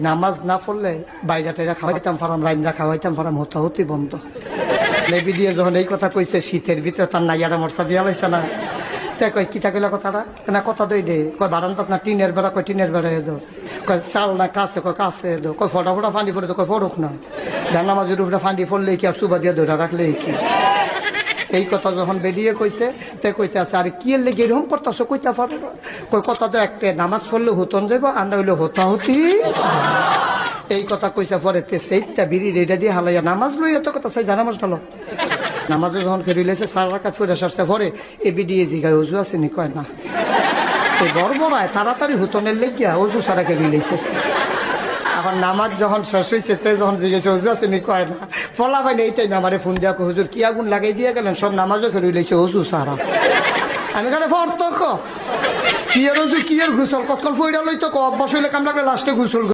নামাজ না পড়লে বাইরে টাইরা খাওয়াইতাম পারাম, রাইন্দা খাওয়াইতাম পারাম, হতি বন্ধ। লেবি দিয়ে যখন এই কথা কইছে, শীতের ভিতরে তার নাইয়ারা মরসা দিয়া লাইছে না, তাই কয় কিতা কইলা কথাটা না, কথা দই দে কয় বারান্দাত না টিনের বেড়া, কয় টিনের বেড়া দো, কয় চাল না কাছে, কয় কাছে দো, কয় ফটা ফটা ফান্ডি ফোড়ে দো, কয় ফড়ুক না, নামাজের উপরে ফান্ডি ফড়লে কি আর সুবা দিয়ে ধরে রাখলে কি। এই কথা যখন বেরিয়ে কইছে, তাই কইতে আছে আরে কি এর লেগে এরকম করতেছো, কইতে পারো না, কই কথা তো একটা, নামাজ পড়লে হতন যাইব, আর না হইলে হতাহতি। এই কথা কইসা পরে সেইটা বিড়ি রেডা দিয়ে হালাইয়া নামাজ লই, এত কথা চাই জানামাজ ঢালো। নামাজে যখন ফেরি লেছে 4 রাকাত পড়ে সারছে পরে এ বিডিয়ে জিগায় অজু আছে নি, কয় না। এই বড়বড়ায় তাড়াতাড়ি হুতনের লেগিয়া অজু সারা কেড়ি লেছে। এখন নামাজ যখন শেষ হয়েছে, তে যখন জিজ্ঞেসে অজু আছে নি, কয় না। ফলা ভাই এই টাইমে আমারে ফোন দিয়া হুজুর কি আগুন লাগাই দিয়ে গেলেন, সব নামাজও খেলে লেছে অজু সারা। আমি কানে ফর্তক কি আর অজু কি আর ঘুসল, কতক্ষণ ফইরা লইতো অভ্যাস হইলে কাম লাগলে লাস্টে ঘুসল।